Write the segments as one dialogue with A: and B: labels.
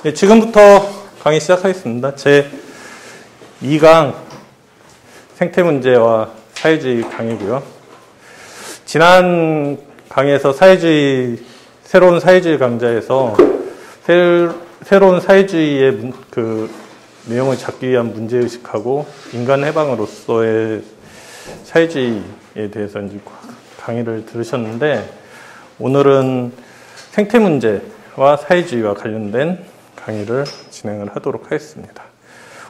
A: 네, 지금부터 강의 시작하겠습니다. 제 2강 생태문제와 사회주의 강의고요. 지난 강의에서 새로운 사회주의 강좌에서 새로운 사회주의의 그 내용을 잡기 위한 문제의식하고 인간 해방으로서의 사회주의에 대해서 이제 강의를 들으셨는데, 오늘은 생태문제와 사회주의와 관련된 강의를 진행을 하도록 하겠습니다.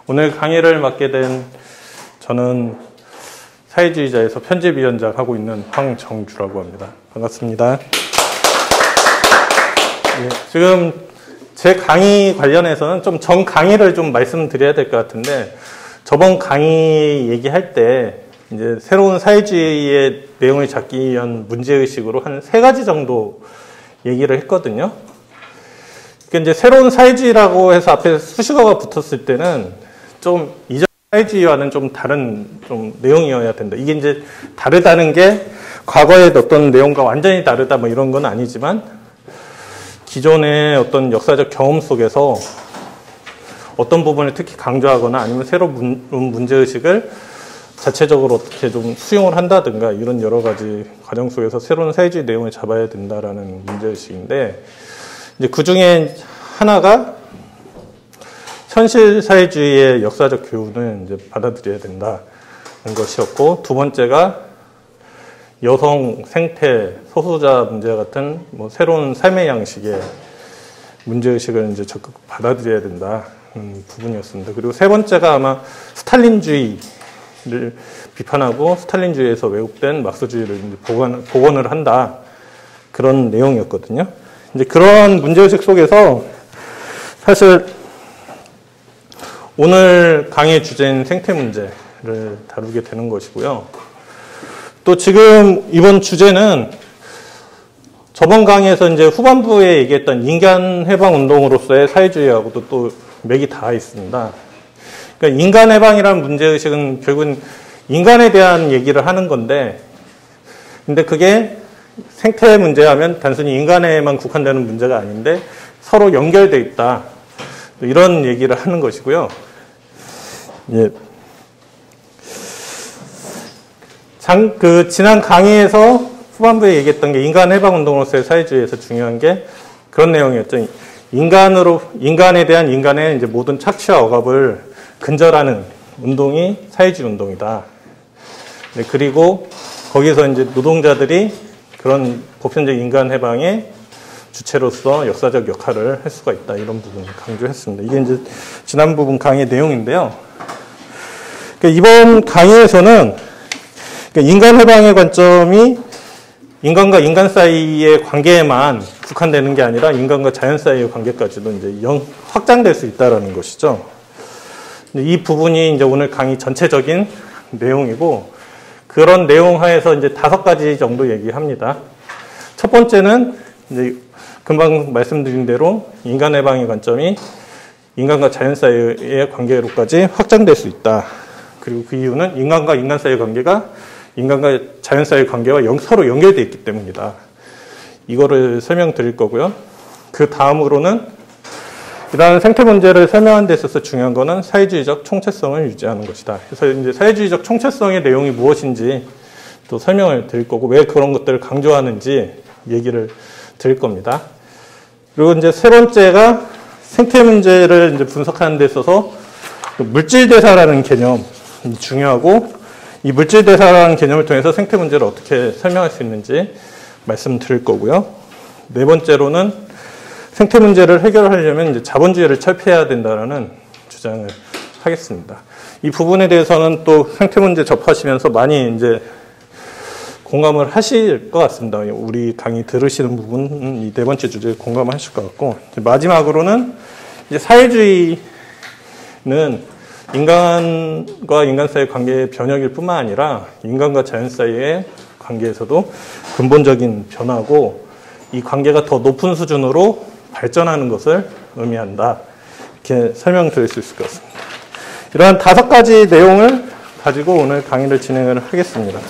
A: 오늘 강의를 맡게 된 저는 사회주의자에서 편집위원장 하고 있는 황정주라고 합니다. 반갑습니다. 예, 지금 제 강의 관련해서는 좀 전 강의를 좀 말씀드려야 될 것 같은데, 저번 강의 얘기할 때 이제 새로운 사회주의의 내용을 잡기 위한 문제의식으로 한 3가지 정도 얘기를 했거든요. 그러니까 이제 새로운 사회주의라고 해서 앞에 수식어가 붙었을 때는 좀 이전 사회주의와는 좀 다른 내용이어야 된다. 이게 이제 다르다는 게 과거의 어떤 내용과 완전히 다르다 뭐 이런 건 아니지만, 기존의 어떤 역사적 경험 속에서 어떤 부분을 특히 강조하거나 아니면 새로운 문제의식을 자체적으로 어떻게 좀 수용을 한다든가 이런 여러 가지 과정 속에서 새로운 사회주의 내용을 잡아야 된다라는 문제의식인데, 이제 그 중에 하나가 현실 사회주의의 역사적 교훈을 이제 받아들여야 된다는 것이었고, 두 번째가 여성, 생태, 소수자 문제 같은 뭐 새로운 삶의 양식의 문제의식을 이제 적극 받아들여야 된다는 부분이었습니다. 그리고 세 번째가 아마 스탈린주의를 비판하고 스탈린주의에서 왜곡된 막스주의를 이제 복원을 한다, 그런 내용이었거든요. 이제 그런 문제의식 속에서 사실 오늘 강의 주제인 생태 문제를 다루게 되는 것이고요. 또 지금 이번 주제는 저번 강의에서 이제 후반부에 얘기했던 인간 해방 운동으로서의 사회주의하고도 또 맥이 닿아 있습니다. 그러니까 인간 해방이라는 문제의식은 결국은 인간에 대한 얘기를 하는 건데, 근데 그게 생태 문제하면 단순히 인간에만 국한되는 문제가 아닌데 서로 연결돼 있다, 이런 얘기를 하는 것이고요. 예. 지난 강의에서 후반부에 얘기했던 게 인간 해방 운동으로서의 사회주의에서 중요한 게 그런 내용이었죠. 인간에 대한 인간의 이제 모든 착취와 억압을 근절하는 운동이 사회주의 운동이다. 네, 그리고 거기서 이제 노동자들이 그런 보편적 인간 해방의 주체로서 역사적 역할을 할 수가 있다, 이런 부분을 강조했습니다. 이게 이제 지난 부분 강의의 내용인데요. 그러니까 이번 강의에서는 인간 해방의 관점이 인간과 인간 사이의 관계에만 국한되는 게 아니라 인간과 자연 사이의 관계까지도 이제 확장될 수 있다라는 것이죠. 이 부분이 이제 오늘 강의 전체적인 내용이고, 그런 내용 하에서 이제 5가지 정도 얘기합니다. 첫 번째는 이제 금방 말씀드린 대로 인간 해방의 관점이 인간과 자연 사이의 관계로까지 확장될 수 있다. 그리고 그 이유는 인간과 인간 사이의 관계가 인간과 자연 사이의 관계와 서로 연결되어 있기 때문이다. 이거를 설명드릴 거고요. 그 다음으로는 이러한 생태 문제를 설명하는 데 있어서 중요한 거는 사회주의적 총체성을 유지하는 것이다. 그래서 이제 사회주의적 총체성의 내용이 무엇인지 또 설명을 드릴 거고, 왜 그런 것들을 강조하는지 얘기를 드릴 겁니다. 그리고 이제 세 번째가 생태 문제를 이제 분석하는 데 있어서 물질 대사라는 개념이 중요하고, 이 물질 대사라는 개념을 통해서 생태 문제를 어떻게 설명할 수 있는지 말씀드릴 거고요. 네 번째로는 생태 문제를 해결하려면 이제 자본주의를 철폐해야 된다는 주장을 하겠습니다. 이 부분에 대해서는 또 생태 문제 접하시면서 많이 이제 공감을 하실 것 같습니다. 우리 강의 들으시는 부분은 이 네 번째 주제에 공감하실 것 같고, 마지막으로는 이제 사회주의는 인간과 인간 사이의 관계의 변혁일 뿐만 아니라 인간과 자연 사이의 관계에서도 근본적인 변화고, 이 관계가 더 높은 수준으로 발전하는 것을 의미한다, 이렇게 설명드릴 수 있을 것 같습니다. 이러한 5가지 내용을 가지고 오늘 강의를 진행을 하겠습니다.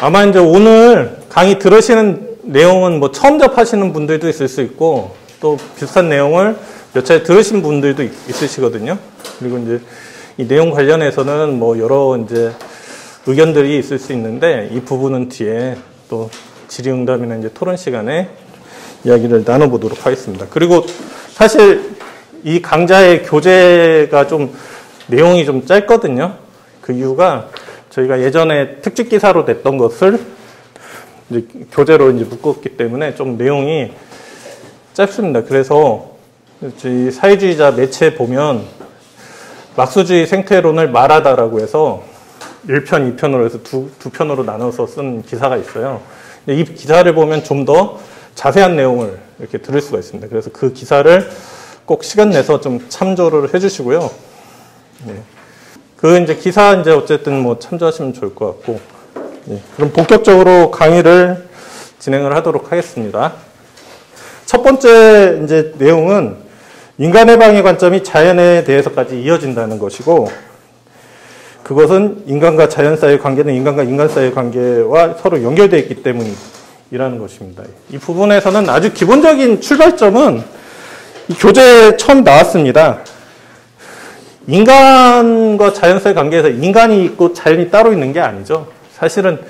A: 아마 이제 오늘 강의 들으시는 내용은 뭐 처음 접하시는 분들도 있을 수 있고 또 비슷한 내용을 몇 차례 들으신 분들도 있으시거든요. 그리고 이제 이 내용 관련해서는 뭐 여러 이제 의견들이 있을 수 있는데 이 부분은 뒤에 또 질의응답이나 이제 토론 시간에 이야기를 나눠보도록 하겠습니다. 그리고 사실 이 강좌의 교재가 좀 내용이 좀 짧거든요. 그 이유가 저희가 예전에 특집 기사로 냈던 것을 이제 교재로 이제 묶었기 때문에 좀 내용이 짧습니다. 그래서 저희 사회주의자 매체 보면 막수주의 생태론을 말하다라고 해서 1편, 2편으로 해서 두 편으로 나눠서 쓴 기사가 있어요. 이 기사를 보면 좀 더 자세한 내용을 이렇게 들을 수가 있습니다. 그래서 그 기사를 꼭 시간 내서 좀 참조를 해주시고요. 네. 그 이제 기사 이제 어쨌든 뭐 참조하시면 좋을 것 같고, 네. 그럼 본격적으로 강의를 진행을 하도록 하겠습니다. 첫 번째 이제 내용은 인간의 방해 관점이 자연에 대해서까지 이어진다는 것이고, 그것은 인간과 자연 사이의 관계는 인간과 인간 사이의 관계와 서로 연결되어 있기 때문이라는 것입니다. 이 부분에서는 아주 기본적인 출발점은 이 교재에 처음 나왔습니다. 인간과 자연 사이의 관계에서 인간이 있고 자연이 따로 있는 게 아니죠. 사실은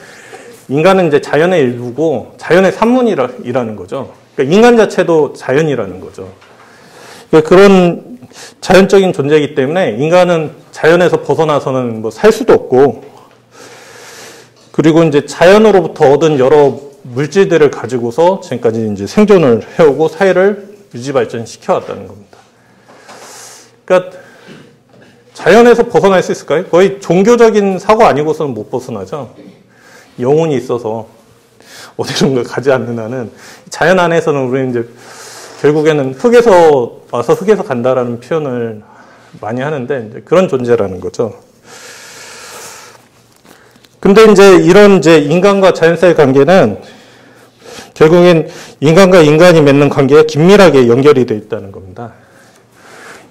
A: 인간은 이제 자연의 일부고 자연의 산문이라는 거죠. 그러니까 인간 자체도 자연이라는 거죠. 그러니까 그런 자연적인 존재이기 때문에 인간은 자연에서 벗어나서는 뭐 살 수도 없고, 그리고 이제 자연으로부터 얻은 여러 물질들을 가지고서 지금까지 이제 생존을 해오고 사회를 유지 발전시켜 왔다는 겁니다. 그러니까 자연에서 벗어날 수 있을까요? 거의 종교적인 사고 아니고서는 못 벗어나죠. 영혼이 있어서 어디론가 가지 않는 한은 자연 안에서는 우리는 이제 결국에는 흙에서 와서 흙에서 간다라는 표현을 많이 하는데 이제 그런 존재라는 거죠. 근데 이제 이런 이제 인간과 자연 사이의 관계는 결국엔 인간과 인간이 맺는 관계가 긴밀하게 연결이 되어 있다는 겁니다.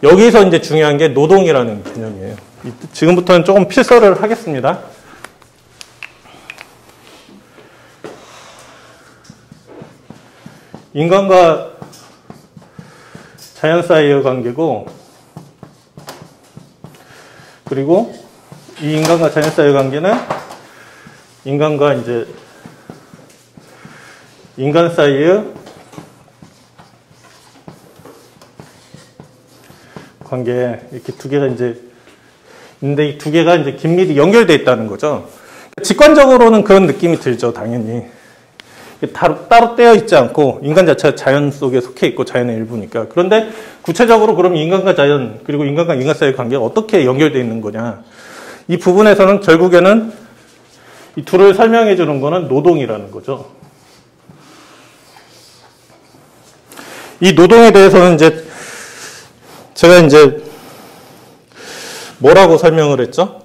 A: 여기서 이제 중요한 게 노동이라는 개념이에요. 지금부터는 조금 필설을 하겠습니다. 인간과 자연 사이의 관계고, 그리고 이 인간과 자연 사이의 관계는 인간과 이제 인간 사이의 관계, 이렇게 두 개가 이제 있는데 이 두 개가 이제 긴밀히 연결되어 있다는 거죠. 직관적으로는 그런 느낌이 들죠, 당연히. 따로 떼어 있지 않고 인간 자체가 자연 속에 속해 있고 자연의 일부니까. 그런데 구체적으로 그럼 인간과 자연 그리고 인간과 인간 사이의 관계가 어떻게 연결되어 있는 거냐, 이 부분에서는 결국에는 이 둘을 설명해 주는 거는 노동이라는 거죠. 이 노동에 대해서는 이제 제가 이제 뭐라고 설명을 했죠?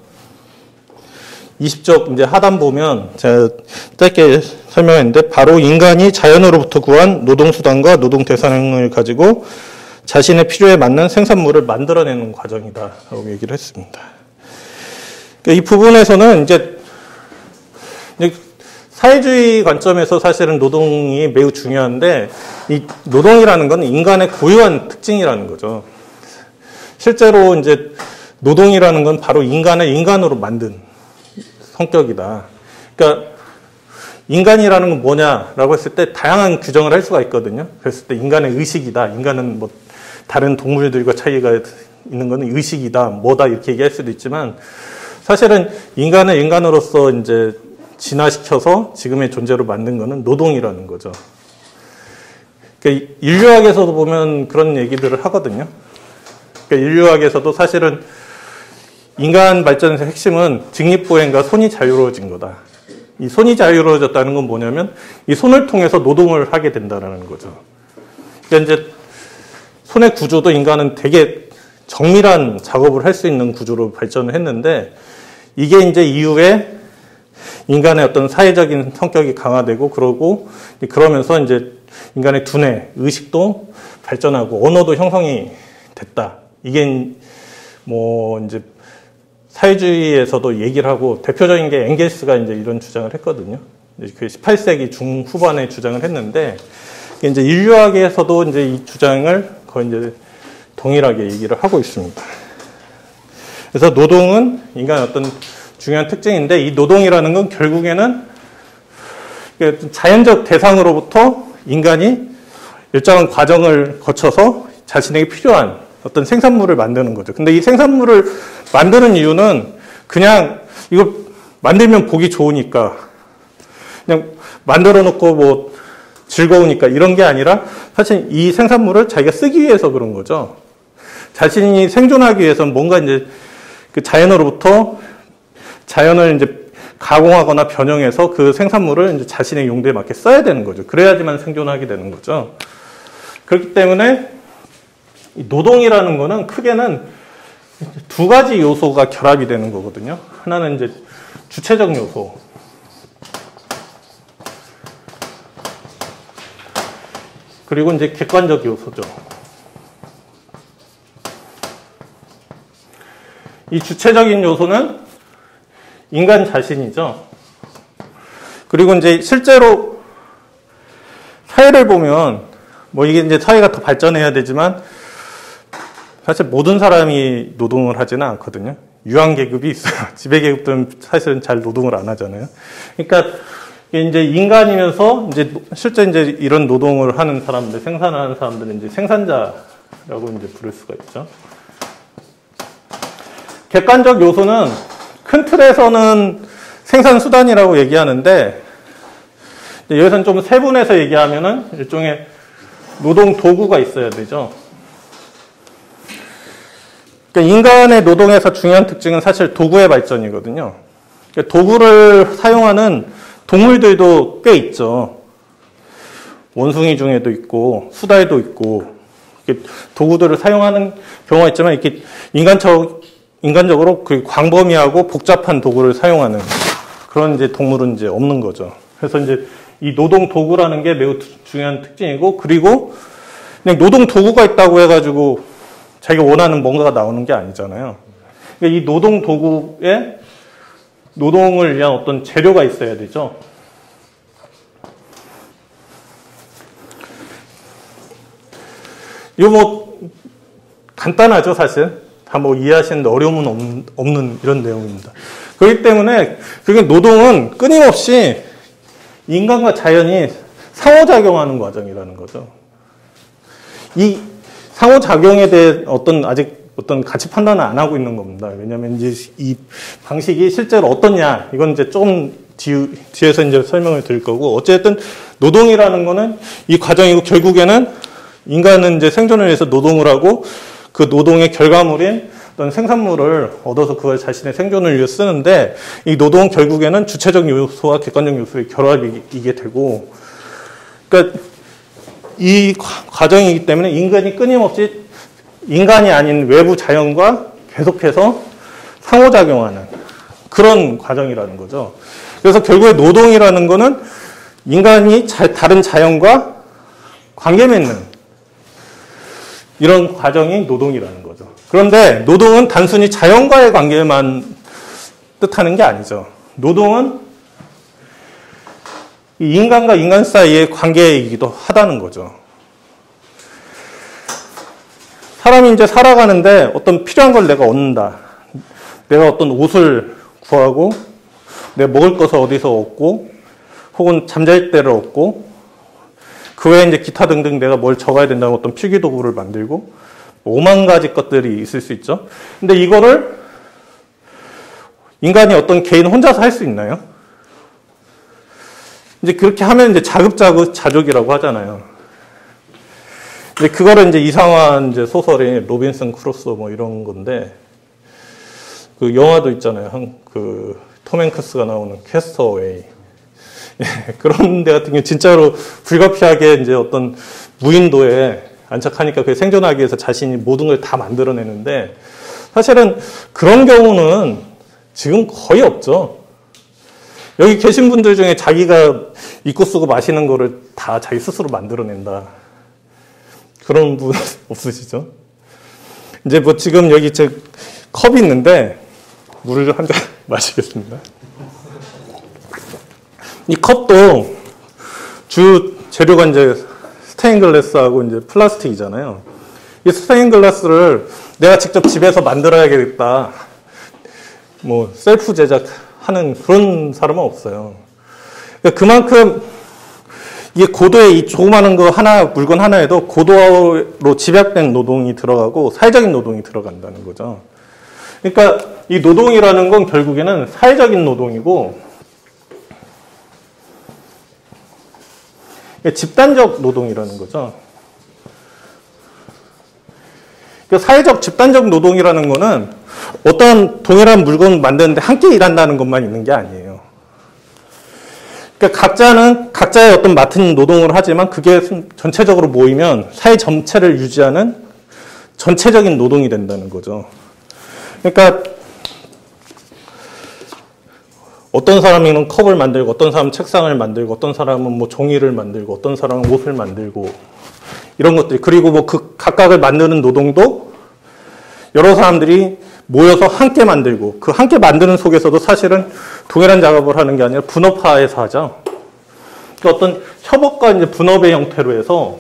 A: 20쪽 이제 하단 보면 제가 짧게 설명했는데, 바로 인간이 자연으로부터 구한 노동수단과 노동대상을 가지고 자신의 필요에 맞는 생산물을 만들어내는 과정이다라고 얘기를 했습니다. 이 부분에서는 이제 사회주의 관점에서 사실은 노동이 매우 중요한데, 이 노동이라는 건 인간의 고유한 특징이라는 거죠. 실제로 이제 노동이라는 건 바로 인간을 인간으로 만든 성격이다. 그러니까 인간이라는 건 뭐냐라고 했을 때 다양한 규정을 할 수가 있거든요. 그랬을 때 인간의 의식이다. 인간은 뭐 다른 동물들과 차이가 있는 거는 의식이다. 뭐다 이렇게 얘기할 수도 있지만, 사실은 인간을 인간으로서 이제 진화시켜서 지금의 존재로 만든 거는 노동이라는 거죠. 그러니까 인류학에서도 보면 그런 얘기들을 하거든요. 그러니까 인류학에서도 사실은 인간 발전의 핵심은 직립보행과 손이 자유로워진 거다. 이 손이 자유로워졌다는 건 뭐냐면 이 손을 통해서 노동을 하게 된다는 거죠. 그러니까 이제 손의 구조도 인간은 되게 정밀한 작업을 할 수 있는 구조로 발전을 했는데, 이게 이제 이후에 인간의 어떤 사회적인 성격이 강화되고 그러면서 이제 인간의 두뇌, 의식도 발전하고 언어도 형성이 됐다. 이게 뭐 이제 사회주의에서도 얘기를 하고, 대표적인 게 엥겔스가 이제 이런 주장을 했거든요. 그 18세기 중후반에 주장을 했는데, 이제 인류학에서도 이제 이 주장을 거의 이제 동일하게 얘기를 하고 있습니다. 그래서 노동은 인간의 어떤 중요한 특징인데, 이 노동이라는 건 결국에는 자연적 대상으로부터 인간이 일정한 과정을 거쳐서 자신에게 필요한 어떤 생산물을 만드는 거죠. 근데 이 생산물을 만드는 이유는 그냥 이거 만들면 보기 좋으니까, 그냥 만들어 놓고 뭐 즐거우니까 이런 게 아니라 사실 이 생산물을 자기가 쓰기 위해서 그런 거죠. 자신이 생존하기 위해서는 뭔가 이제 그 자연으로부터 자연을 이제 가공하거나 변형해서 그 생산물을 이제 자신의 용도에 맞게 써야 되는 거죠. 그래야지만 생존하게 되는 거죠. 그렇기 때문에 이 노동이라는 거는 크게는 두 가지 요소가 결합이 되는 거거든요. 하나는 이제 주체적 요소. 그리고 이제 객관적 요소죠. 이 주체적인 요소는 인간 자신이죠. 그리고 이제 실제로 사회를 보면 뭐 이게 이제 사회가 더 발전해야 되지만 사실 모든 사람이 노동을 하지는 않거든요. 유한계급이 있어요. 지배계급들은 사실은 잘 노동을 안 하잖아요. 그러니까 이제 인간이면서 이제 실제 이제 이런 노동을 하는 사람들, 생산을 하는 사람들은 이제 생산자라고 이제 부를 수가 있죠. 객관적 요소는 큰 틀에서는 생산 수단이라고 얘기하는데, 여기서는 좀 세분해서 얘기하면은 일종의 노동 도구가 있어야 되죠. 그러니까 인간의 노동에서 중요한 특징은 사실 도구의 발전이거든요. 그러니까 도구를 사용하는 동물들도 꽤 있죠. 원숭이 중에도 있고 수달도 있고 도구들을 사용하는 경우가 있지만 이렇게 인간적으로 그 광범위하고 복잡한 도구를 사용하는 그런 이제 동물은 이제 없는 거죠. 그래서 이제 이 노동 도구라는 게 매우 중요한 특징이고, 그리고 그냥 노동 도구가 있다고 해가지고 자기가 원하는 뭔가가 나오는 게 아니잖아요. 그러니까 이 노동 도구에 노동을 위한 어떤 재료가 있어야 되죠. 이거 뭐 간단하죠, 사실. 다 뭐 이해하시는데 어려움은 없는 이런 내용입니다. 그렇기 때문에 그게 노동은 끊임없이 인간과 자연이 상호작용하는 과정이라는 거죠. 이 상호작용에 대해 아직 어떤 가치 판단을 안 하고 있는 겁니다. 왜냐하면 이제 이 방식이 실제로 어떠냐, 이건 이제 조금 뒤에서 이제 설명을 드릴 거고, 어쨌든 노동이라는 거는 이 과정이고, 결국에는 인간은 이제 생존을 위해서 노동을 하고, 그 노동의 결과물인 어떤 생산물을 얻어서 그걸 자신의 생존을 위해 쓰는데, 이 노동은 결국에는 주체적 요소와 객관적 요소의 결합이게 되고, 그러니까 이 과정이기 때문에 인간이 끊임없이 인간이 아닌 외부 자연과 계속해서 상호작용하는 그런 과정이라는 거죠. 그래서 결국에 노동이라는 거는 인간이 다른 자연과 관계 맺는 이런 과정이 노동이라는 거죠. 그런데 노동은 단순히 자연과의 관계만 뜻하는 게 아니죠. 노동은 인간과 인간 사이의 관계이기도 하다는 거죠. 사람이 이제 살아가는데 어떤 필요한 걸 내가 얻는다. 내가 어떤 옷을 구하고, 내가 먹을 것을 어디서 얻고, 혹은 잠잘 때를 얻고, 그 외에 이제 기타 등등 내가 뭘 적어야 된다고 어떤 필기도구를 만들고, 5만 가지 것들이 있을 수 있죠. 근데 이거를 인간이 어떤 개인 혼자서 할 수 있나요? 이제 그렇게 하면 이제 자급자족이라고 하잖아요. 근데 그거를 이제 이상한 이제 소설인 로빈슨 크루소 뭐 이런 건데, 그 영화도 있잖아요. 그 톰 행크스가 나오는 캐스터웨이. 예, 그런 데 같은 경우 진짜로 불가피하게 이제 어떤 무인도에 안착하니까 그 생존하기 위해서 자신이 모든 걸 다 만들어내는데, 사실은 그런 경우는 지금 거의 없죠. 여기 계신 분들 중에 자기가 입고 쓰고 마시는 거를 다 자기 스스로 만들어낸다. 그런 분 없으시죠? 이제 뭐 지금 여기 제 컵이 있는데 물을 한 잔 마시겠습니다. 이 컵도 주 재료가 이제 스테인글라스하고 이제 플라스틱이잖아요. 이 스테인글라스를 내가 직접 집에서 만들어야겠다. 뭐 셀프 제작하는 그런 사람은 없어요. 그러니까 그만큼 이게 고도의 이 조그마한 거 하나, 물건 하나에도 고도로 집약된 노동이 들어가고 사회적인 노동이 들어간다는 거죠. 그러니까 이 노동이라는 건 결국에는 사회적인 노동이고 집단적 노동이라는 거죠. 그러니까 사회적 집단적 노동이라는 거는 어떤 동일한 물건 만드는데 함께 일한다는 것만 있는 게 아니에요. 그러니까 각자는 각자의 어떤 맡은 노동을 하지만 그게 전체적으로 모이면 사회 전체를 유지하는 전체적인 노동이 된다는 거죠. 그러니까 어떤 사람은 컵을 만들고 어떤 사람은 책상을 만들고 어떤 사람은 뭐 종이를 만들고 어떤 사람은 옷을 만들고 이런 것들이, 그리고 뭐 그 각각을 만드는 노동도 여러 사람들이 모여서 함께 만들고 그 함께 만드는 속에서도 사실은 동일한 작업을 하는 게 아니라 분업화해서 하죠. 그러니까 어떤 협업과 이제 분업의 형태로 해서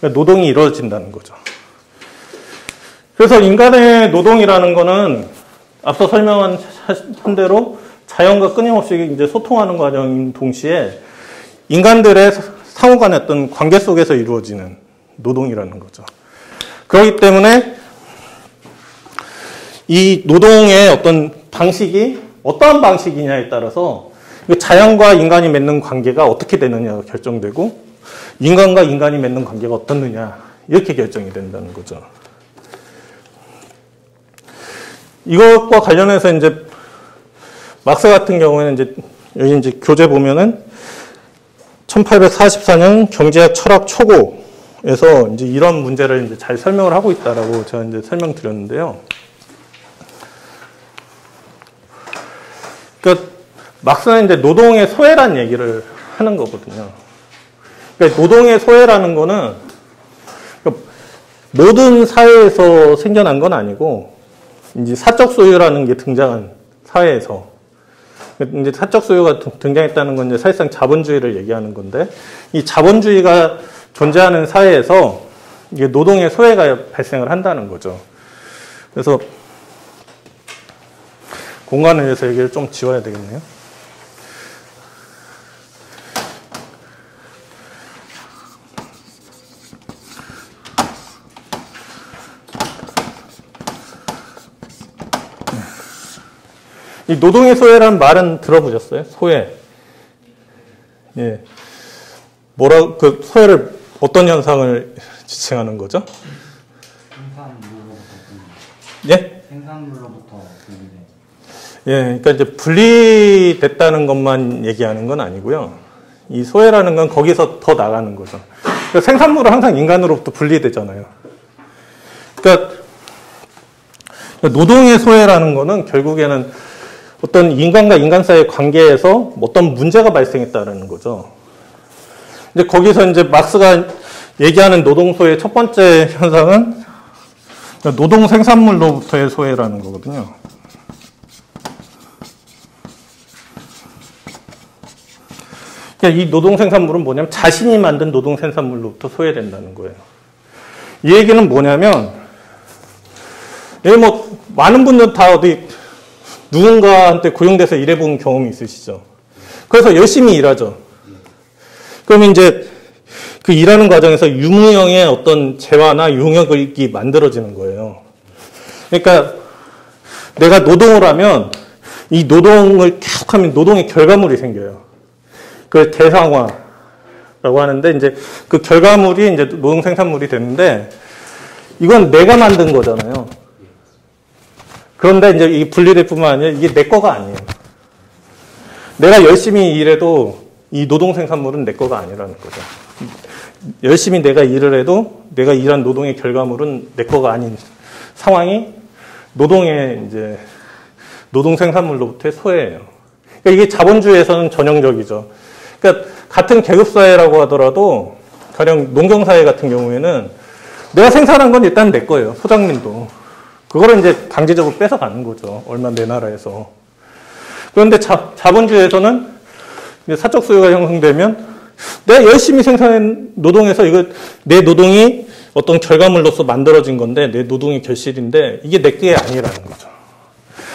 A: 노동이 이루어진다는 거죠. 그래서 인간의 노동이라는 거는 앞서 설명한 대로 자연과 끊임없이 이제 소통하는 과정인 동시에 인간들의 상호 간의 어떤 관계 속에서 이루어지는 노동이라는 거죠. 그렇기 때문에 이 노동의 어떤 방식이 어떠한 방식이냐에 따라서 자연과 인간이 맺는 관계가 어떻게 되느냐가 결정되고 인간과 인간이 맺는 관계가 어떻느냐 이렇게 결정이 된다는 거죠. 이것과 관련해서 이제 막스 같은 경우에는 이제 여기 이제 교재 보면은 1844년 경제학 철학 초고에서 이제 이런 문제를 이제 잘 설명을 하고 있다라고 제가 이제 설명드렸는데요. 그러니까 막스는 이제 노동의 소외란 얘기를 하는 거거든요. 그러니까 노동의 소외라는 거는 모든 사회에서 생겨난 건 아니고 이제 사적 소유라는 게 등장한 사회에서 이제 사적 소유가 등장했다는 건 이제 사실상 자본주의를 얘기하는 건데 이 자본주의가 존재하는 사회에서 이게 노동의 소외가 발생을 한다는 거죠. 그래서 공간을 위해서 얘기를 좀 지워야 되겠네요. 이 노동의 소외라는 말은 들어보셨어요? 소외. 예. 그 소외를 어떤 현상을 지칭하는 거죠?
B: 생산물로부터.
A: 예?
B: 생산물로부터 분리돼.
A: 예. 그러니까 이제 분리됐다는 것만 얘기하는 건 아니고요. 이 소외라는 건 거기서 더 나가는 거죠. 그러니까 생산물은 항상 인간으로부터 분리되잖아요. 그러니까 노동의 소외라는 거는 결국에는 어떤 인간과 인간 사이의 관계에서 어떤 문제가 발생했다는 거죠. 이제 거기서 이제 막스가 얘기하는 노동소의 첫 번째 현상은 노동 생산물로부터의 소외라는 거거든요. 그러니까 이 노동 생산물은 뭐냐면 자신이 만든 노동 생산물로부터 소외된다는 거예요. 이 얘기는 뭐냐면, 뭐 많은 분들 다 어디 누군가한테 고용돼서 일해본 경험이 있으시죠? 그래서 열심히 일하죠. 그러면 이제 그 일하는 과정에서 유무형의 어떤 재화나 용역이 만들어지는 거예요. 그러니까 내가 노동을 하면 이 노동을 계속하면 노동의 결과물이 생겨요. 그 대상화라고 하는데 이제 그 결과물이 이제 노동 생산물이 되는데 이건 내가 만든 거잖아요. 그런데 이제 이 분리될 뿐만 아니라 이게 내 거가 아니에요. 내가 열심히 일해도 이 노동 생산물은 내 거가 아니라는 거죠. 열심히 내가 일을 해도 내가 일한 노동의 결과물은 내 거가 아닌 상황이 노동의 이제 노동 생산물로부터의 소외예요. 그러니까 이게 자본주의에서는 전형적이죠. 그러니까 같은 계급사회라고 하더라도 가령 농경사회 같은 경우에는 내가 생산한 건 일단 내 거예요. 소작민도. 그거를 이제 강제적으로 뺏어가는 거죠. 얼마 내 나라에서. 그런데 자본주의에서는 이제 사적 소유가 형성되면 내가 열심히 생산한 노동에서 이거 내 노동이 어떤 결과물로서 만들어진 건데 내 노동의 결실인데 이게 내 게 아니라는 거죠.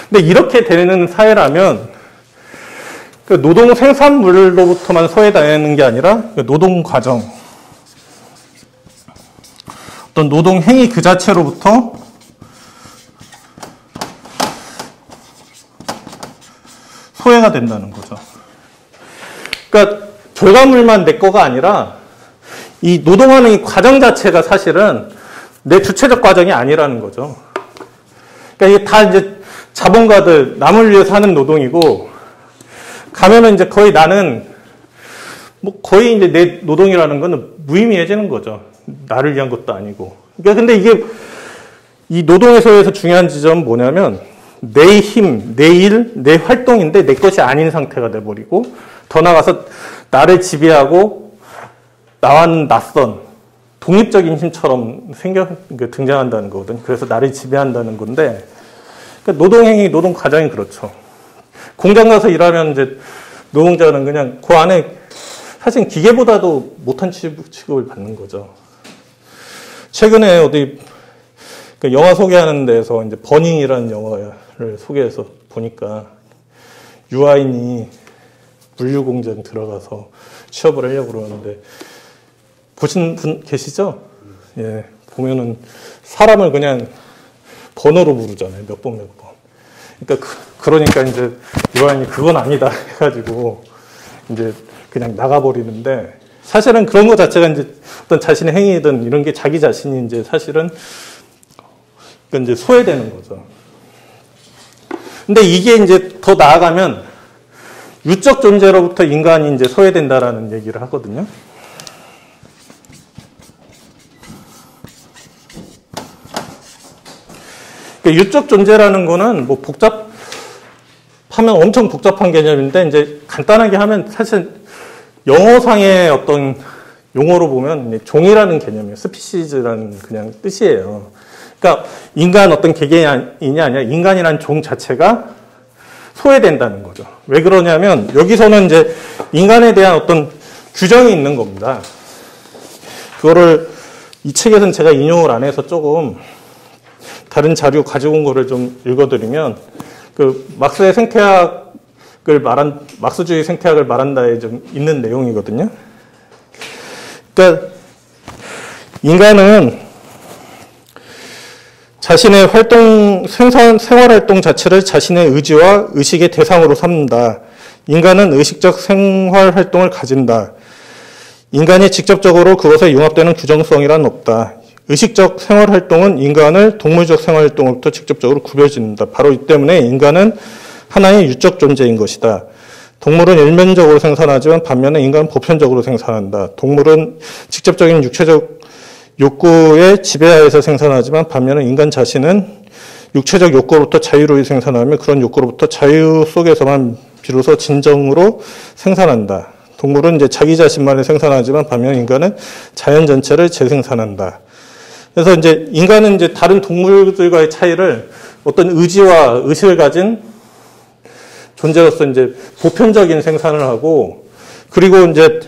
A: 근데 이렇게 되는 사회라면 그 노동 생산물로부터만 소외되는 게 아니라 그 노동 과정, 어떤 노동 행위 그 자체로부터 소외가 된다는 거죠. 그러니까 결과물만 내 거가 아니라 이 노동하는 이 과정 자체가 사실은 내 주체적 과정이 아니라는 거죠. 그러니까 이게 다 이제 자본가들, 남을 위해서 하는 노동이고, 가면은 이제 거의 나는, 뭐 거의 이제 내 노동이라는 거는 무의미해지는 거죠. 나를 위한 것도 아니고. 그러니까 근데 이게, 이 노동에서에서 중요한 지점은 뭐냐면, 내 힘, 내 일, 내 활동인데 내 것이 아닌 상태가 돼버리고, 더 나아가서 나를 지배하고, 나와는 낯선, 독립적인 힘처럼 등장한다는 거거든요. 그래서 나를 지배한다는 건데, 그러니까 노동행위, 노동 과정이 그렇죠. 공장 가서 일하면 이제 노동자는 그냥 그 안에 사실 기계보다도 못한 취급을 받는 거죠. 최근에 어디 영화 소개하는 데서 이제 버닝이라는 영화를 소개해서 보니까 유아인이 물류 공장 들어가서 취업을 하려고 그러는데 보신 분 계시죠? 예, 보면은 사람을 그냥 번호로 부르잖아요. 몇 번. 그러니까 이제 유아인이 그건 아니다 해가지고 이제 그냥 나가버리는데 사실은 그런 것 자체가 이제 어떤 자신의 행위든 이런 게 자기 자신이 이제 사실은 그러니까 이제 소외되는 거죠. 근데 이게 이제 더 나아가면 유적 존재로부터 인간이 이제 소외된다라는 얘기를 하거든요. 유적 존재라는 거는 뭐 하면 엄청 복잡한 개념인데 이제 간단하게 하면 사실 영어상의 어떤 용어로 보면 종이라는 개념이에요. 스피시즈라는 그냥 뜻이에요. 그러니까 인간 어떤 개개인이 아니라 인간이라는 종 자체가 소외된다는 거죠. 왜 그러냐면 여기서는 이제 인간에 대한 어떤 규정이 있는 겁니다. 그거를 이 책에서는 제가 인용을 안 해서 조금 다른 자료 가지고 온 거를 좀 읽어드리면, 막스주의 생태학을 말한다에 좀 있는 내용이거든요. 그러니까, 인간은 자신의 생활 활동 자체를 자신의 의지와 의식의 대상으로 삼는다. 인간은 의식적 생활 활동을 가진다. 인간이 직접적으로 그것에 융합되는 규정성이란 없다. 의식적 생활활동은 인간을 동물적 생활활동으로부터 직접적으로 구별짓는다. 바로 이 때문에 인간은 하나의 유적 존재인 것이다. 동물은 일면적으로 생산하지만 반면에 인간은 보편적으로 생산한다. 동물은 직접적인 육체적 욕구의 지배하에서 생산하지만 반면에 인간 자신은 육체적 욕구로부터 자유로이 생산하며 그런 욕구로부터 자유 속에서만 비로소 진정으로 생산한다. 동물은 이제 자기 자신만을 생산하지만 반면에 인간은 자연 전체를 재생산한다. 그래서 이제 인간은 이제 다른 동물들과의 차이를 어떤 의지와 의식을 가진 존재로서 이제 보편적인 생산을 하고, 그리고 이제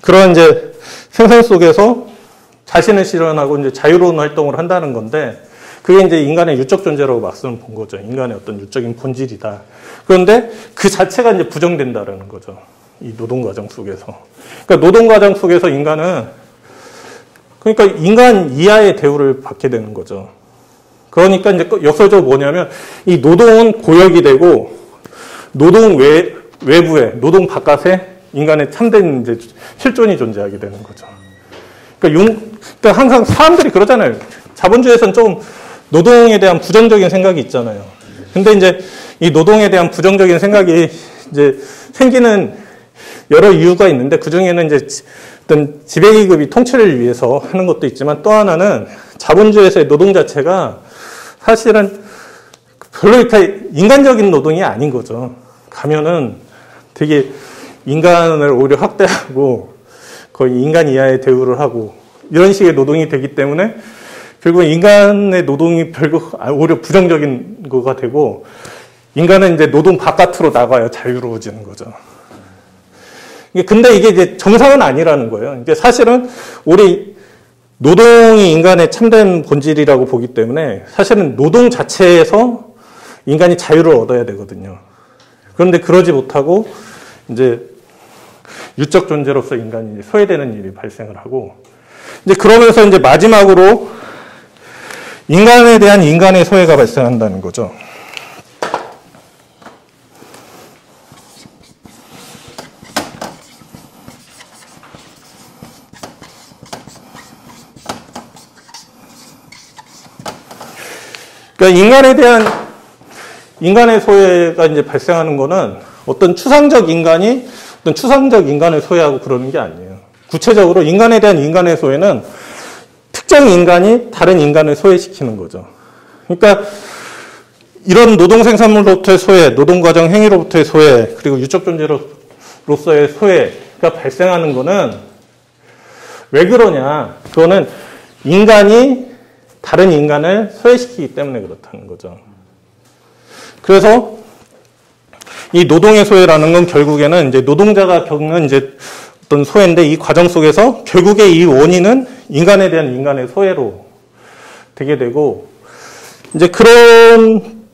A: 그런 이제 생산 속에서 자신을 실현하고 이제 자유로운 활동을 한다는 건데, 그게 이제 인간의 유적 존재라고 막스는 본 거죠. 인간의 어떤 유적인 본질이다. 그런데 그 자체가 이제 부정된다라는 거죠. 이 노동 과정 속에서. 그러니까 노동 과정 속에서 그러니까 인간 이하의 대우를 받게 되는 거죠. 그러니까 이제 역설적으로 뭐냐면 이 노동은 고역이 되고 노동 외부에, 노동 바깥에 인간의 참된 이제 실존이 존재하게 되는 거죠. 그러니까 항상 사람들이 그러잖아요. 자본주의에서는 좀 노동에 대한 부정적인 생각이 있잖아요. 근데 이제 이 노동에 대한 부정적인 생각이 이제 생기는 여러 이유가 있는데 그 중에는 이제 어떤 지배계급이 통치를 위해서 하는 것도 있지만 또 하나는 자본주의에서의 노동 자체가 사실은 별로 이렇게 인간적인 노동이 아닌 거죠. 가면은 되게 인간을 오히려 확대하고 거의 인간 이하의 대우를 하고 이런 식의 노동이 되기 때문에 결국 인간의 노동이 오히려 부정적인 거가 되고, 인간은 이제 노동 바깥으로 나가야 자유로워지는 거죠. 근데 이게 이제 정상은 아니라는 거예요. 이게 사실은 우리 노동이 인간의 참된 본질이라고 보기 때문에 사실은 노동 자체에서 인간이 자유를 얻어야 되거든요. 그런데 그러지 못하고 이제 유적 존재로서 인간이 소외되는 일이 발생을 하고, 이제 그러면서 이제 마지막으로 인간에 대한 인간의 소외가 발생한다는 거죠. 그러니까 인간에 대한 인간의 소외가 이제 발생하는 거는 어떤 추상적 인간이 어떤 추상적 인간을 소외하고 그러는 게 아니에요. 구체적으로 인간에 대한 인간의 소외는 특정 인간이 다른 인간을 소외시키는 거죠. 그러니까 이런 노동생산물로부터의 소외, 노동과정 행위로부터의 소외, 그리고 유적 존재로서의 소외가 발생하는 거는 왜 그러냐? 그거는 인간이 다른 인간을 소외시키기 때문에 그렇다는 거죠. 그래서 이 노동의 소외라는 건 결국에는 이제 노동자가 겪는 이제 어떤 소외인데, 이 과정 속에서 결국에 이 원인은 인간에 대한 인간의 소외로 되게 되고, 이제 그런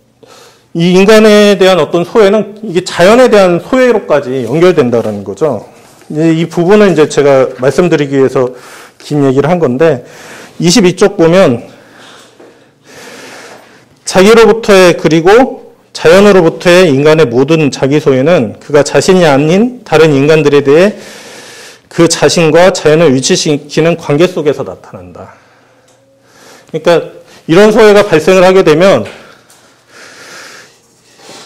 A: 이 인간에 대한 어떤 소외는 이게 자연에 대한 소외로까지 연결된다라는 거죠. 이 부분은 이제 제가 말씀드리기 위해서 긴 얘기를 한 건데, 22쪽 보면 자기로부터의 그리고 자연으로부터의 인간의 모든 자기 소외는 그가 자신이 아닌 다른 인간들에 대해 그 자신과 자연을 위치시키는 관계 속에서 나타난다. 그러니까 이런 소외가 발생을 하게 되면,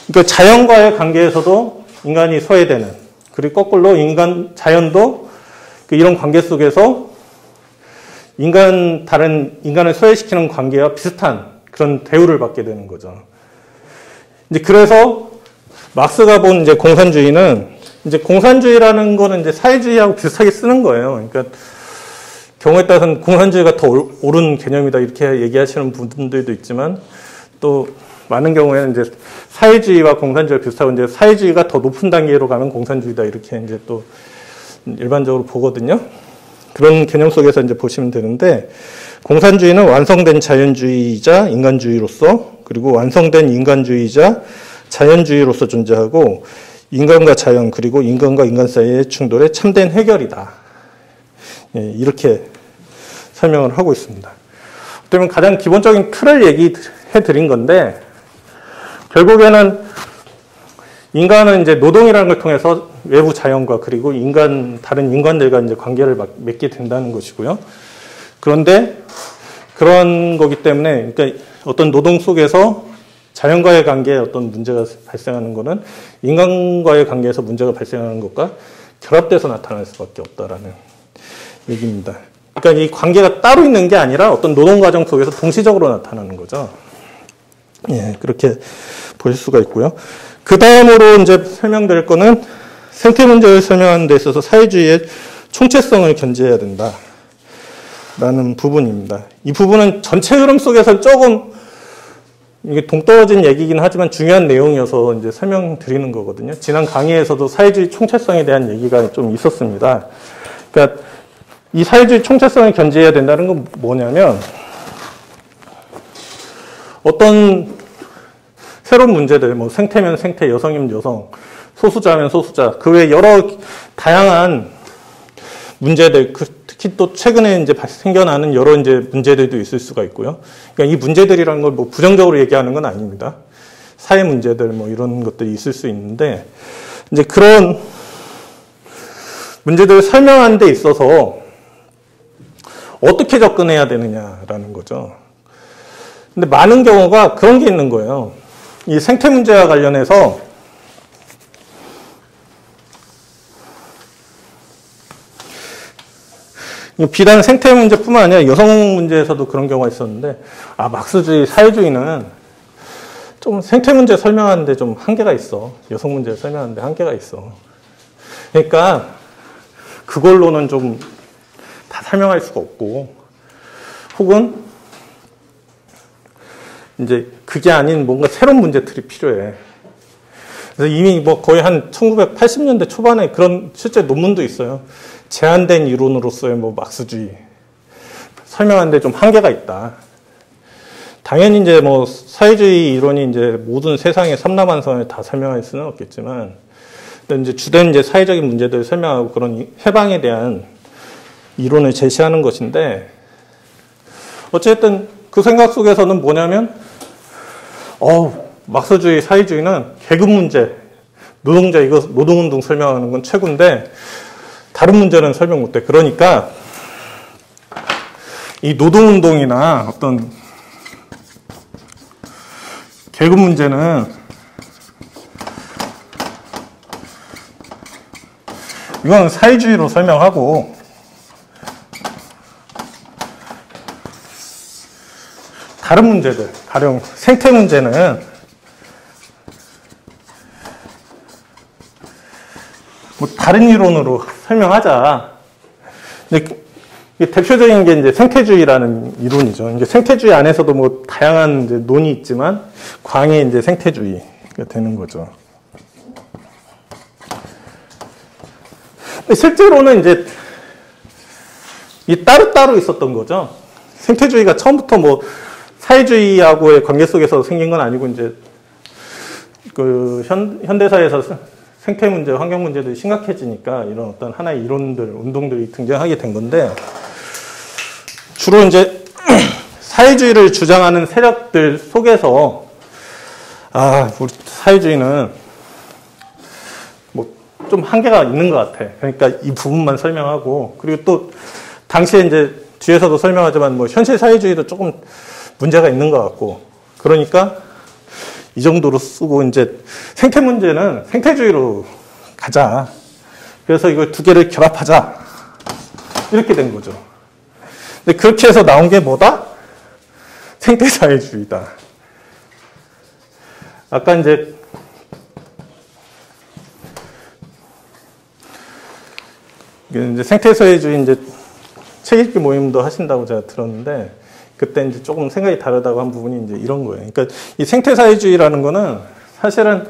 A: 그러니까 자연과의 관계에서도 인간이 소외되는, 그리고 거꾸로 자연도 이런 관계 속에서 다른 인간을 소외시키는 관계와 비슷한 그런 대우를 받게 되는 거죠. 이제 그래서 막스가 본 이제 공산주의는, 이제 공산주의라는 거는 이제 사회주의하고 비슷하게 쓰는 거예요. 그러니까 경우에 따라서는 공산주의가 더 옳은 개념이다 이렇게 얘기하시는 분들도 있지만, 또 많은 경우에는 이제 사회주의와 공산주의가 비슷하고, 이제 사회주의가 더 높은 단계로 가면 공산주의다 이렇게 이제 또 일반적으로 보거든요. 그런 개념 속에서 이제 보시면 되는데, 공산주의는 완성된 자연주의이자 인간주의로서, 그리고 완성된 인간주의이자 자연주의로서 존재하고, 인간과 자연 그리고 인간과 인간 사이의 충돌의 참된 해결이다. 이렇게 설명을 하고 있습니다. 그러면 가장 기본적인 틀을 얘기해 드린 건데, 결국에는 인간은 이제 노동이라는 걸 통해서 외부 자연과 그리고 다른 인간들과 이제 관계를 맺게 된다는 것이고요. 그런데 그런 거기 때문에, 그러니까 어떤 노동 속에서 자연과의 관계에 어떤 문제가 발생하는 것은 인간과의 관계에서 문제가 발생하는 것과 결합돼서 나타날 수밖에 없다라는 얘기입니다. 그러니까 이 관계가 따로 있는 게 아니라 어떤 노동 과정 속에서 동시적으로 나타나는 거죠. 예, 그렇게 보실 수가 있고요. 그 다음으로 이제 설명드릴 거는 생태 문제를 설명하는 데 있어서 사회주의의 총체성을 견지해야 된다라는 부분입니다. 이 부분은 전체 흐름 속에서 조금 이게 동떨어진 얘기긴 하지만 중요한 내용이어서 이제 설명드리는 거거든요. 지난 강의에서도 사회주의 총체성에 대한 얘기가 좀 있었습니다. 그러니까 이 사회주의 총체성을 견지해야 된다는 건 뭐냐면, 어떤 새로운 문제들, 뭐 생태면 생태, 여성이면 여성, 소수자면 소수자, 그 외 여러 다양한 문제들, 특히 또 최근에 이제 생겨나는 여러 이제 문제들도 있을 수가 있고요. 그러니까 이 문제들이라는 걸 뭐 부정적으로 얘기하는 건 아닙니다. 사회 문제들 뭐 이런 것들이 있을 수 있는데, 이제 그런 문제들을 설명하는 데 있어서 어떻게 접근해야 되느냐라는 거죠. 근데 많은 경우가 그런 게 있는 거예요. 이 생태 문제와 관련해서 비단 생태 문제뿐만 아니라 여성 문제에서도 그런 경우가 있었는데, 막스주의, 사회주의는 좀 생태 문제 설명하는데 좀 한계가 있어. 여성 문제 설명하는데 한계가 있어. 그러니까 그걸로는 좀 다 설명할 수가 없고, 혹은 이제 그게 아닌 뭔가 새로운 문제틀이 필요해. 그래서 이미 뭐 거의 한 1980년대 초반에 그런 실제 논문도 있어요. 제한된 이론으로서의 뭐 막스주의. 설명하는데 좀 한계가 있다. 당연히 이제 뭐 사회주의 이론이 이제 모든 세상의 삼라만선을 다 설명할 수는 없겠지만, 이제 주된 이제 사회적인 문제들을 설명하고 그런 해방에 대한 이론을 제시하는 것인데, 어쨌든 그 생각 속에서는 뭐냐면, 막스주의, 사회주의는 계급 문제, 노동자 이거 노동운동 설명하는 건 최고인데 다른 문제는 설명 못해. 그러니까 이 노동운동이나 어떤 계급 문제는 이건 사회주의로 설명하고, 다른 문제들, 가령 생태 문제는 뭐 다른 이론으로 설명하자. 근데 대표적인 게 이제 생태주의라는 이론이죠. 이제 생태주의 안에서도 뭐 다양한 이제 논이 있지만 광의 이제 생태주의가 되는 거죠. 실제로는 이제 이 따로따로 있었던 거죠. 생태주의가 처음부터 뭐 사회주의하고의 관계 속에서 생긴 건 아니고, 이제 그 현대사에서 생태 문제, 환경 문제들이 심각해지니까 이런 어떤 하나의 이론들, 운동들이 등장하게 된 건데, 주로 이제 사회주의를 주장하는 세력들 속에서 우리 사회주의는 뭐 좀 한계가 있는 것 같아. 그러니까 이 부분만 설명하고, 그리고 또 당시에 이제 뒤에서도 설명하지만 뭐 현실 사회주의도 조금 문제가 있는 것 같고, 그러니까 이 정도로 쓰고 이제 생태 문제는 생태주의로 가자. 그래서 이걸 두 개를 결합하자. 이렇게 된 거죠. 근데 그렇게 해서 나온 게 뭐다? 생태사회주의다. 아까 이제 생태사회주의 이제 책 읽기 모임도 하신다고 제가 들었는데, 그때 이제 조금 생각이 다르다고 한 부분이 이제 이런 거예요. 그러니까 이 생태사회주의라는 거는 사실은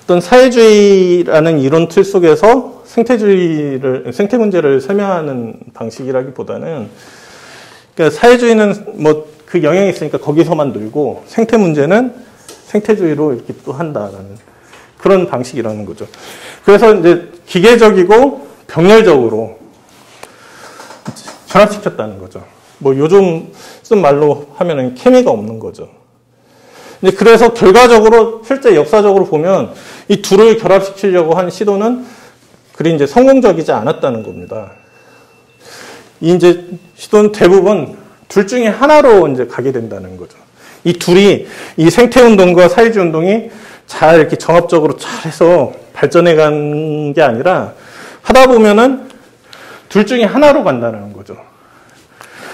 A: 어떤 사회주의라는 이론 틀 속에서 생태 문제를 설명하는 방식이라기보다는, 그러니까 사회주의는 뭐 그 영향이 있으니까 거기서만 놀고, 생태 문제는 생태주의로 이렇게 또 한다라는 그런 방식이라는 거죠. 그래서 이제 기계적이고 병렬적으로 결합시켰다는 거죠. 뭐 요즘 쓴 말로 하면은 케미가 없는 거죠. 이제 그래서 결과적으로 실제 역사적으로 보면 이 둘을 결합시키려고 한 시도는 그리 이제 성공적이지 않았다는 겁니다. 이 이제 시도는 대부분 둘 중에 하나로 이제 가게 된다는 거죠. 이 둘이, 이 생태운동과 사회주의 운동이 잘 이렇게 정합적으로 잘해서 발전해 간 게 아니라 하다 보면은 둘 중에 하나로 간다는 거죠.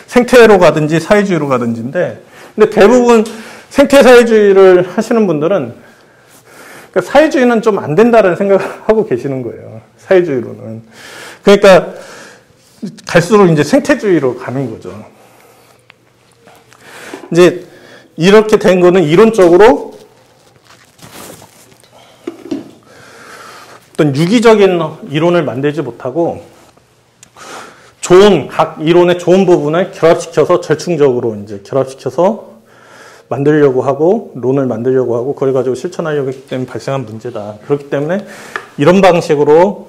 A: 생태로 가든지 사회주의로 가든지인데, 근데 대부분 생태사회주의를 하시는 분들은, 그러니까 사회주의는 좀 안 된다는 생각을 하고 계시는 거예요. 사회주의로는. 그러니까 갈수록 이제 생태주의로 가는 거죠. 이제 이렇게 된 거는 이론적으로 어떤 유기적인 이론을 만들지 못하고, 각 이론의 좋은 부분을 결합시켜서 절충적으로 이제 결합시켜서 만들려고 하고, 론을 만들려고 하고, 그걸 가지고 실천하려고 했기 때문에 발생한 문제다. 그렇기 때문에 이런 방식으로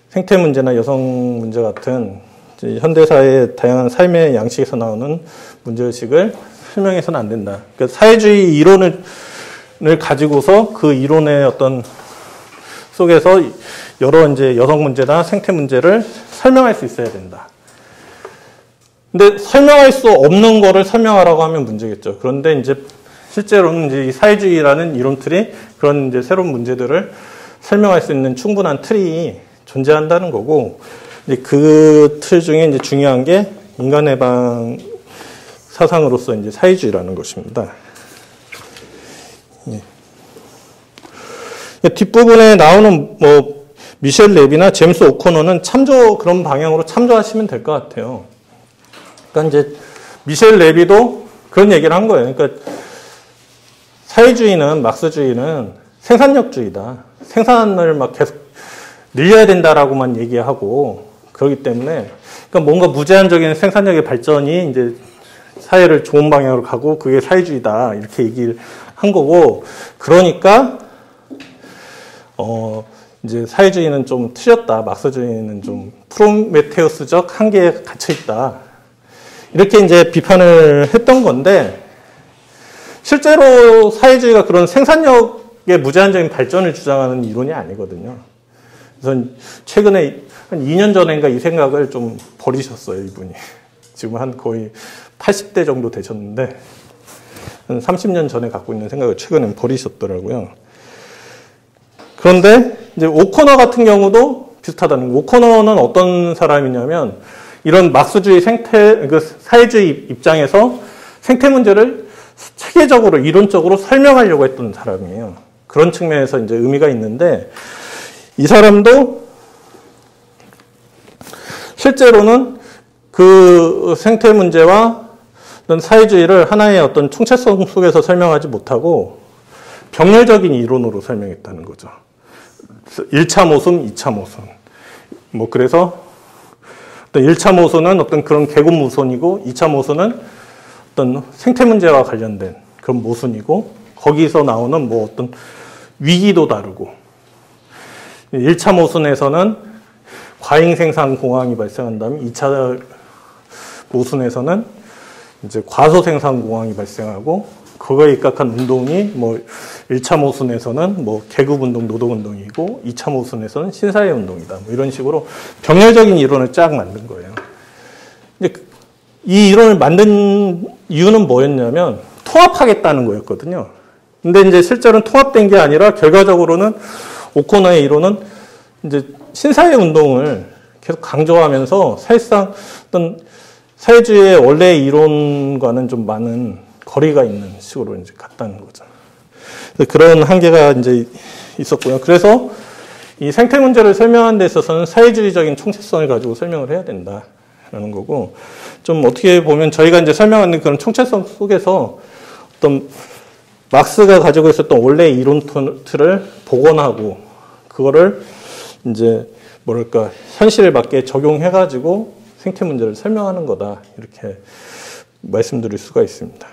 A: 생태 문제나 여성 문제 같은 현대사의 다양한 삶의 양식에서 나오는 문제의식을 설명해서는 안 된다. 그러니까 사회주의 이론을 가지고서 그 이론의 어떤 속에서 여러 이제 여성 문제나 생태 문제를 설명할 수 있어야 된다. 근데 설명할 수 없는 거를 설명하라고 하면 문제겠죠. 그런데 이제 실제로는 이제 이 사회주의라는 이론 틀이 그런 이제 새로운 문제들을 설명할 수 있는 충분한 틀이 존재한다는 거고, 이제 그 틀 중에 이제 중요한 게 인간 해방 사상으로서 이제 사회주의라는 것입니다. 예. 뒷부분에 나오는 뭐 미셸 레비나 제임스 오코너는 그런 방향으로 참조하시면 될 것 같아요. 그러니까 이제 미셸 레비도 그런 얘기를 한 거예요. 그러니까 사회주의는, 막스주의는 생산력주의다. 생산을 막 계속 늘려야 된다라고만 얘기하고 그렇기 때문에 그러니까 뭔가 무제한적인 생산력의 발전이 이제 사회를 좋은 방향으로 가고 그게 사회주의다 이렇게 얘기를 한 거고 그러니까 이제 사회주의는 좀 틀렸다. 막스주의는 좀 프로메테우스적 한계에 갇혀 있다. 이렇게 이제 비판을 했던 건데 실제로 사회주의가 그런 생산력의 무제한적인 발전을 주장하는 이론이 아니거든요. 그래서 최근에 한 2년 전인가 이 생각을 좀 버리셨어요, 이분이. 지금 한 거의 80대 정도 되셨는데 한 30년 전에 갖고 있는 생각을 최근에 버리셨더라고요. 그런데 이제 오코너 같은 경우도 비슷하다는 거예요. 오코너는 어떤 사람이냐면 이런 막스주의 사회주의 입장에서 생태 문제를 체계적으로 이론적으로 설명하려고 했던 사람이에요. 그런 측면에서 이제 의미가 있는데 이 사람도 실제로는 그 생태 문제와 어떤 사회주의를 하나의 어떤 총체성 속에서 설명하지 못하고 병렬적인 이론으로 설명했다는 거죠. 1차 모순, 2차 모순. 뭐 그래서 어떤 1차 모순은 어떤 그런 계급 모순이고 2차 모순은 어떤 생태 문제와 관련된 그런 모순이고 거기서 나오는 뭐 어떤 위기도 다르고 1차 모순에서는 과잉 생산 공황이 발생한다면 2차 모순에서는 이제 과소 생산 공황이 발생하고 그거에 입각한 운동이 뭐 1차 모순에서는 뭐 계급운동, 노동운동이고 2차 모순에서는 신사회운동이다. 뭐 이런 식으로 병렬적인 이론을 쫙 만든 거예요. 근데 이 이론을 만든 이유는 뭐였냐면 통합하겠다는 거였거든요. 근데 이제 실제로는 통합된 게 아니라 결과적으로는 오코너의 이론은 이제 신사회운동을 계속 강조하면서 사실상 어떤 사회주의의 원래의 이론과는 좀 많은 거리가 있는 식으로 이제 갔다는 거죠. 그런 한계가 이제 있었고요. 그래서 이 생태 문제를 설명하는 데 있어서는 사회주의적인 총체성을 가지고 설명을 해야 된다라는 거고, 좀 어떻게 보면 저희가 이제 설명하는 그런 총체성 속에서 어떤 막스가 가지고 있었던 원래의 이론 틀을 복원하고 그거를 이제 뭐랄까 현실에 맞게 적용해가지고 생태 문제를 설명하는 거다 이렇게 말씀드릴 수가 있습니다.